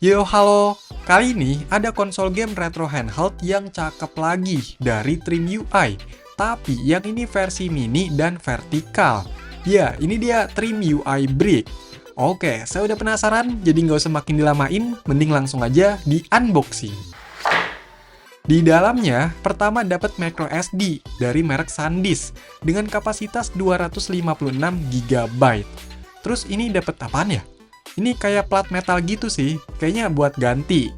Yo, halo! Kali ini ada konsol game retro handheld yang cakep lagi dari Trim UI. Tapi yang ini versi mini dan vertikal. Ya, ini dia Trim UI Brick. Oke, saya udah penasaran, jadi nggak usah makin dilamain, mending langsung aja di unboxing. Di dalamnya, pertama dapat micro SD dari merek SanDisk dengan kapasitas 256 GB. Terus ini dapat apaan ya? Ini kayak plat metal gitu sih, kayaknya buat ganti.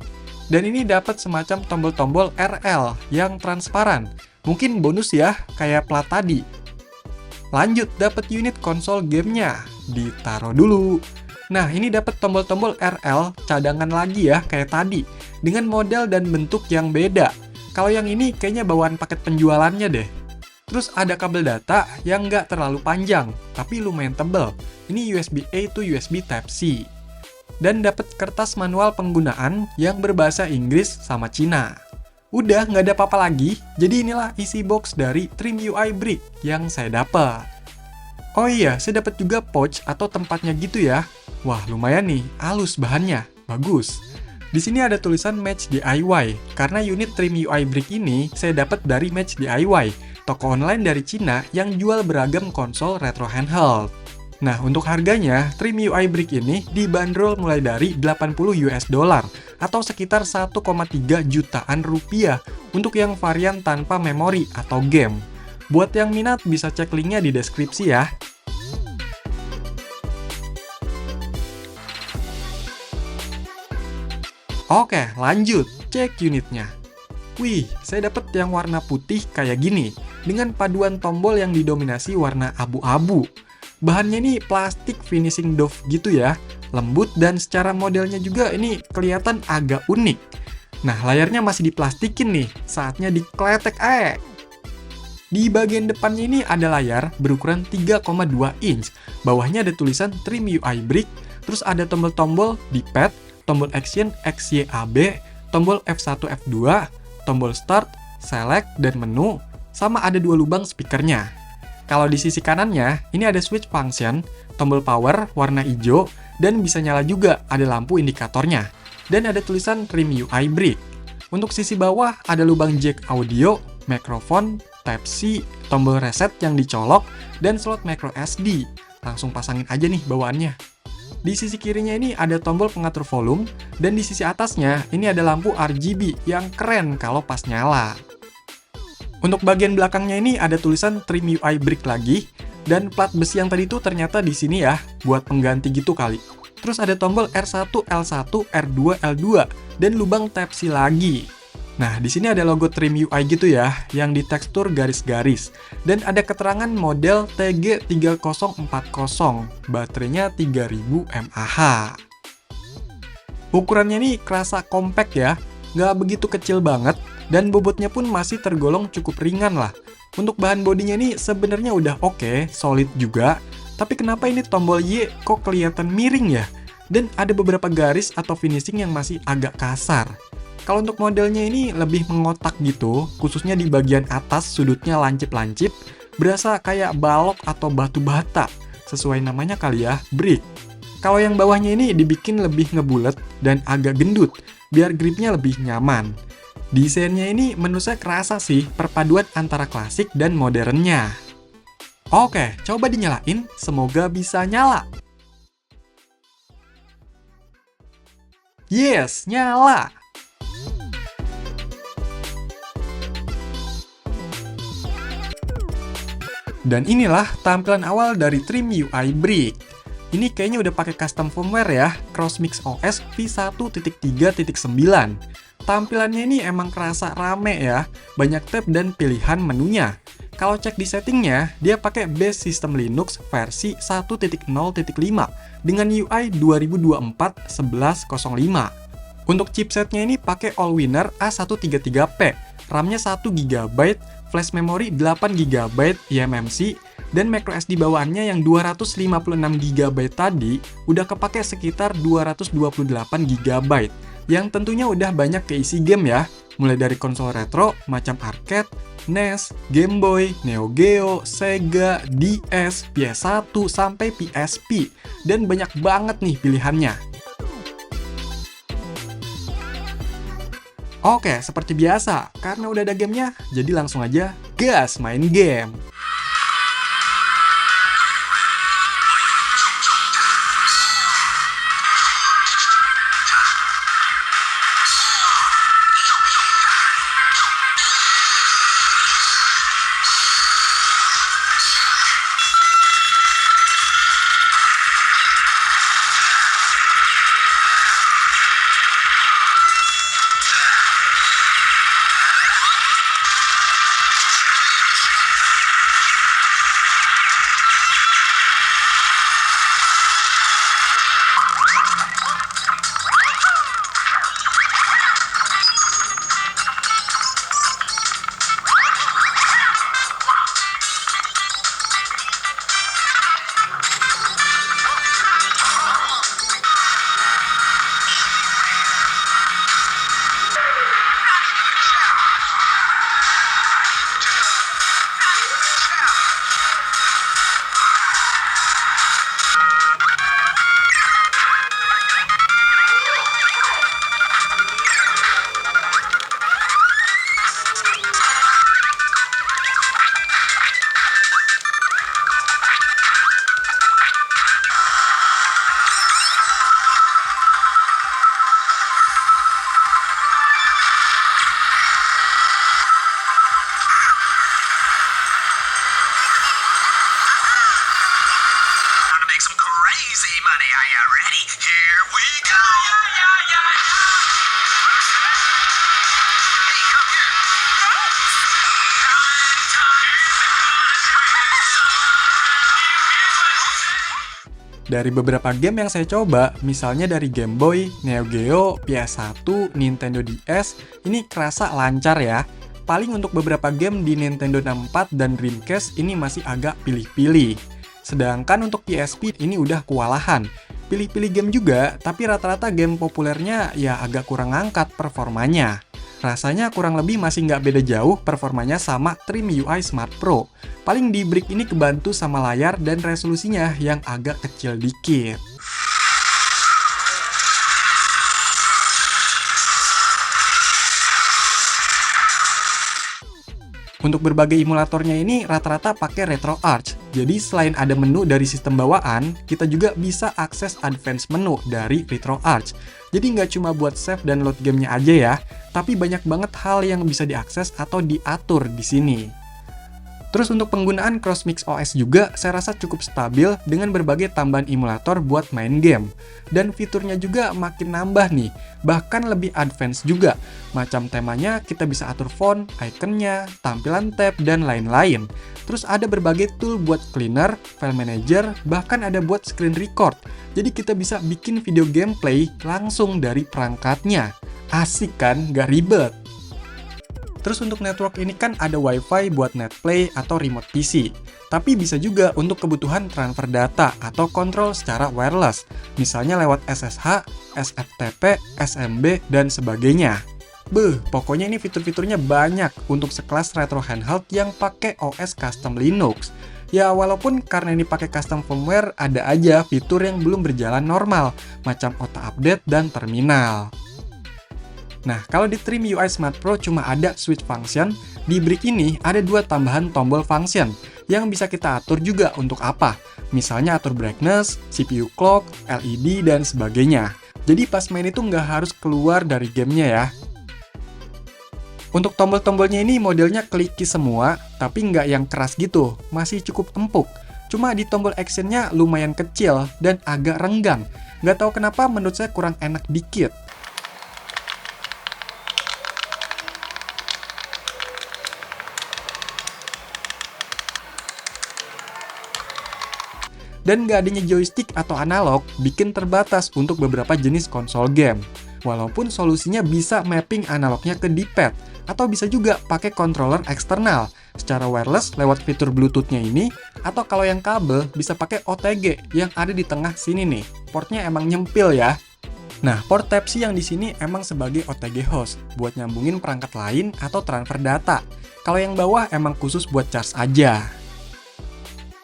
Dan ini dapat semacam tombol-tombol RL yang transparan. Mungkin bonus ya, kayak plat tadi. Lanjut, dapat unit konsol gamenya. Ditaruh dulu. Nah, ini dapat tombol-tombol RL cadangan lagi ya, kayak tadi. Dengan model dan bentuk yang beda. Kalau yang ini kayaknya bawaan paket penjualannya deh. Terus ada kabel data yang nggak terlalu panjang, tapi lumayan tebel. Ini USB-A to USB Type-C. Dan dapat kertas manual penggunaan yang berbahasa Inggris sama Cina. Udah, nggak ada apa-apa lagi, jadi inilah isi box dari Trim UI Brick yang saya dapat. Oh iya, saya dapat juga pouch atau tempatnya gitu ya. Wah, lumayan nih, halus bahannya, bagus. Di sini ada tulisan Match DIY, karena unit Trim UI Brick ini saya dapat dari Match DIY, toko online dari Cina yang jual beragam konsol retro handheld. Nah, untuk harganya, Trim UI Brick ini dibanderol mulai dari 80 US dollar atau sekitar 1,3 jutaan rupiah untuk yang varian tanpa memori atau game. Buat yang minat bisa cek linknya di deskripsi ya. Oke, lanjut, cek unitnya. Wih, saya dapat yang warna putih kayak gini, dengan paduan tombol yang didominasi warna abu-abu. Bahannya ini plastik finishing doff gitu ya, lembut dan secara modelnya juga ini kelihatan agak unik. Nah, layarnya masih diplastikin nih, saatnya dikletek aja. Di bagian depannya ini ada layar berukuran 3,2 inch, bawahnya ada tulisan Trim UI Brick, terus ada tombol-tombol di pad, tombol action XYAB, tombol F1 F2, tombol start, select, dan menu, sama ada 2 lubang speakernya. Kalau di sisi kanannya, ini ada switch function, tombol power warna hijau, dan bisa nyala juga, ada lampu indikatornya. Dan ada tulisan Trim UI Brick. Untuk sisi bawah, ada lubang jack audio, mikrofon, Type-C, tombol reset yang dicolok, dan slot micro SD. Langsung pasangin aja nih bawaannya. Di sisi kirinya ini ada tombol pengatur volume, dan di sisi atasnya ini ada lampu RGB yang keren kalau pas nyala. Untuk bagian belakangnya ini ada tulisan Trim UI Brick lagi, dan plat besi yang tadi itu ternyata di sini ya, buat pengganti gitu kali. Terus ada tombol R1, L1, R2, L2, dan lubang Type-C lagi. Nah, di sini ada logo Trim UI gitu ya, yang ditekstur garis-garis. Dan ada keterangan model TG3040, baterainya 3000 mAh. Ukurannya nih kerasa compact ya, nggak begitu kecil banget, dan bobotnya pun masih tergolong cukup ringan lah. Untuk bahan bodinya ini sebenarnya udah oke, solid juga, tapi kenapa ini tombol Y kok kelihatan miring ya? Dan ada beberapa garis atau finishing yang masih agak kasar. Kalau untuk modelnya ini lebih mengotak gitu, khususnya di bagian atas sudutnya lancip-lancip, berasa kayak balok atau batu bata, sesuai namanya kali ya, brick. Kalau yang bawahnya ini dibikin lebih ngebulet dan agak gendut, biar gripnya lebih nyaman. Desainnya ini menurut saya kerasa sih perpaduan antara klasik dan modernnya. Oke, coba dinyalain, semoga bisa nyala. Yes, nyala! Dan inilah tampilan awal dari Trim UI Brick. Ini kayaknya udah pakai custom firmware ya, CrossMix OS v1.3.9. Tampilannya ini emang kerasa rame ya, banyak tab dan pilihan menunya. Kalau cek di settingnya, dia pakai base sistem Linux versi 1.0.5 dengan UI 2024-1105. Untuk chipsetnya ini pakai Allwinner A133P, RAM-nya 1 GB, flash memory 8 GB eMMC, dan microSD bawaannya yang 256 GB tadi udah kepake sekitar 228 GB. Yang tentunya udah banyak keisi game ya, mulai dari konsol retro macam arcade, NES, Game Boy, Neo Geo, Sega, DS, PS1, sampai PSP, dan banyak banget nih pilihannya. Oke, seperti biasa, karena udah ada gamenya, jadi langsung aja gas main game. Dari beberapa game yang saya coba, misalnya dari Game Boy, Neo Geo, PS1, Nintendo DS, ini kerasa lancar ya. Paling untuk beberapa game di Nintendo 64 dan Dreamcast ini masih agak pilih-pilih. Sedangkan untuk PSP ini udah kewalahan. Pilih-pilih game juga, tapi rata-rata game populernya ya agak kurang angkat performanya. Rasanya kurang lebih masih nggak beda jauh performanya sama Trim UI Smart Pro. Paling di Brick ini kebantu sama layar dan resolusinya yang agak kecil dikit. Untuk berbagai emulatornya ini rata-rata pakai RetroArch. Jadi selain ada menu dari sistem bawaan, kita juga bisa akses advance menu dari RetroArch. Jadi nggak cuma buat save dan load gamenya aja ya, tapi banyak banget hal yang bisa diakses atau diatur di sini. Terus untuk penggunaan CrossMix OS juga saya rasa cukup stabil dengan berbagai tambahan emulator buat main game. Dan fiturnya juga makin nambah nih, bahkan lebih advance juga. Macam temanya kita bisa atur font, ikonnya, tampilan tab, dan lain-lain. Terus ada berbagai tool buat cleaner, file manager, bahkan ada buat screen record. Jadi kita bisa bikin video gameplay langsung dari perangkatnya. Asik kan? Gak ribet. Terus untuk network ini kan ada WiFi buat netplay atau remote PC. Tapi bisa juga untuk kebutuhan transfer data atau kontrol secara wireless. Misalnya lewat SSH, SFTP, SMB, dan sebagainya. Pokoknya ini fitur-fiturnya banyak untuk sekelas retro handheld yang pakai OS custom Linux. Ya walaupun karena ini pakai custom firmware, ada aja fitur yang belum berjalan normal, macam auto update dan terminal. Nah, kalau di Trim UI Smart Pro cuma ada switch function, di Brick ini ada dua tambahan tombol function yang bisa kita atur juga untuk apa. Misalnya atur brightness, CPU clock, LED, dan sebagainya. Jadi pas main itu nggak harus keluar dari gamenya ya. Untuk tombol-tombolnya ini modelnya clicky semua, tapi nggak yang keras gitu, masih cukup empuk. Cuma di tombol actionnya lumayan kecil dan agak renggang. Nggak tahu kenapa menurut saya kurang enak dikit. Dan nggak adanya joystick atau analog bikin terbatas untuk beberapa jenis konsol game. Walaupun solusinya bisa mapping analognya ke D-pad, atau bisa juga pakai controller eksternal, secara wireless lewat fitur Bluetooth-nya ini, atau kalau yang kabel bisa pakai OTG yang ada di tengah sini nih. Portnya emang nyempil ya. Nah, port Type-C yang di sini emang sebagai OTG host, buat nyambungin perangkat lain atau transfer data. Kalau yang bawah emang khusus buat charge aja.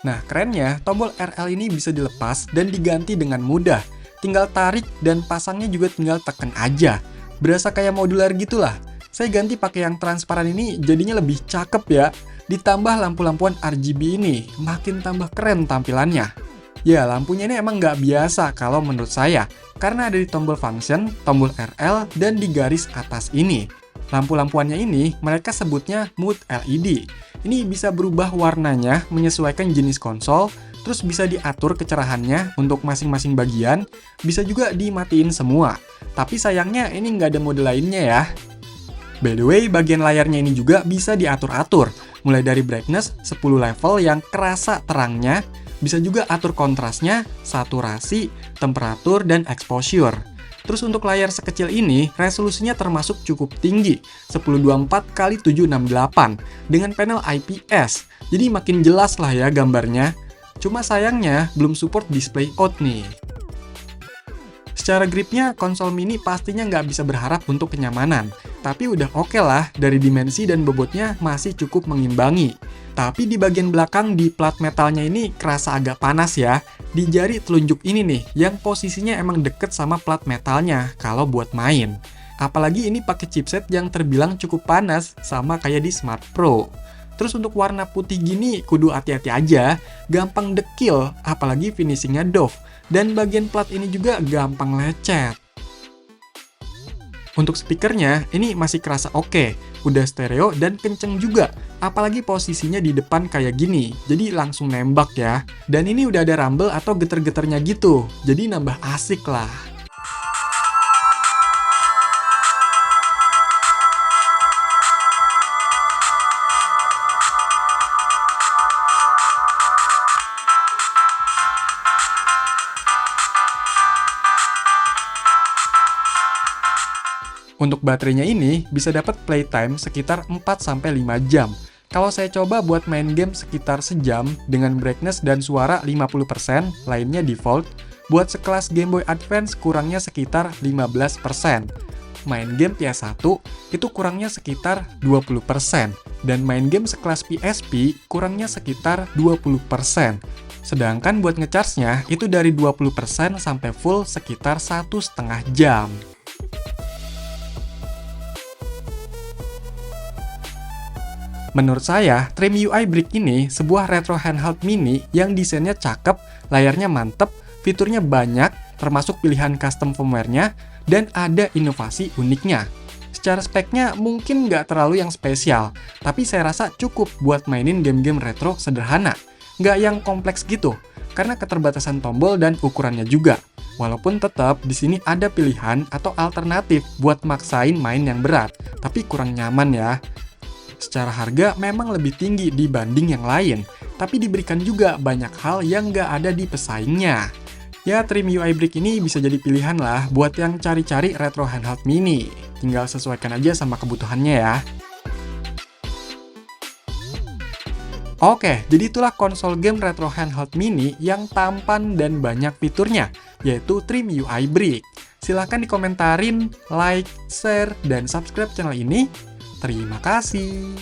Nah, kerennya, tombol RL ini bisa dilepas dan diganti dengan mudah. Tinggal tarik dan pasangnya juga tinggal tekan aja. Berasa kayak modular gitulah. Saya ganti pakai yang transparan ini jadinya lebih cakep ya. Ditambah lampu-lampuan RGB ini, makin tambah keren tampilannya. Ya, lampunya ini emang nggak biasa kalau menurut saya, karena ada di tombol function, tombol RL, dan di garis atas ini. Lampu-lampuannya ini mereka sebutnya Mood LED. Ini bisa berubah warnanya menyesuaikan jenis konsol, terus bisa diatur kecerahannya untuk masing-masing bagian, bisa juga dimatiin semua. Tapi sayangnya ini nggak ada mode lainnya ya. By the way, bagian layarnya ini juga bisa diatur-atur, mulai dari brightness 10 level yang kerasa terangnya, bisa juga atur kontrasnya, saturasi, temperatur, dan exposure. Terus untuk layar sekecil ini, resolusinya termasuk cukup tinggi, 1024x768, dengan panel IPS, jadi makin jelas lah ya gambarnya. Cuma sayangnya, belum support display out nih. Secara gripnya, konsol mini pastinya nggak bisa berharap untuk kenyamanan. Tapi udah oke lah, dari dimensi dan bobotnya masih cukup mengimbangi. Tapi di bagian belakang di plat metalnya ini kerasa agak panas ya. Di jari telunjuk ini nih, yang posisinya emang deket sama plat metalnya kalau buat main. Apalagi ini pakai chipset yang terbilang cukup panas, sama kayak di Smart Pro. Terus untuk warna putih gini, kudu hati-hati aja, gampang dekil, apalagi finishingnya doff. Dan bagian plat ini juga gampang lecet. Untuk speakernya, ini masih kerasa oke, udah stereo dan kenceng juga. Apalagi posisinya di depan kayak gini, jadi langsung nembak ya. Dan ini udah ada rumble atau geter-geternya gitu, jadi nambah asik lah. Untuk baterainya ini bisa dapat playtime sekitar 4-5 jam. Kalau saya coba buat main game sekitar sejam dengan brightness dan suara 50%, lainnya default, buat sekelas Game Boy Advance kurangnya sekitar 15%. Main game PS1 itu kurangnya sekitar 20%, dan main game sekelas PSP kurangnya sekitar 20%. Sedangkan buat ngecharge-nya itu dari 20% sampai full sekitar 1,5 jam. Menurut saya, Trim UI Brick ini sebuah retro handheld mini yang desainnya cakep, layarnya mantep, fiturnya banyak, termasuk pilihan custom firmware-nya, dan ada inovasi uniknya. Secara speknya mungkin nggak terlalu yang spesial, tapi saya rasa cukup buat mainin game-game retro sederhana. Nggak yang kompleks gitu, karena keterbatasan tombol dan ukurannya juga. Walaupun tetap di sini ada pilihan atau alternatif buat maksain main yang berat, tapi kurang nyaman ya. Secara harga memang lebih tinggi dibanding yang lain, tapi diberikan juga banyak hal yang nggak ada di pesaingnya. Ya, Trim UI Brick ini bisa jadi pilihan lah buat yang cari-cari retro handheld mini. Tinggal sesuaikan aja sama kebutuhannya ya. Oke, jadi itulah konsol game retro handheld mini yang tampan dan banyak fiturnya, yaitu Trim UI Brick. Silahkan dikomentarin, like, share, dan subscribe channel ini. Terima kasih.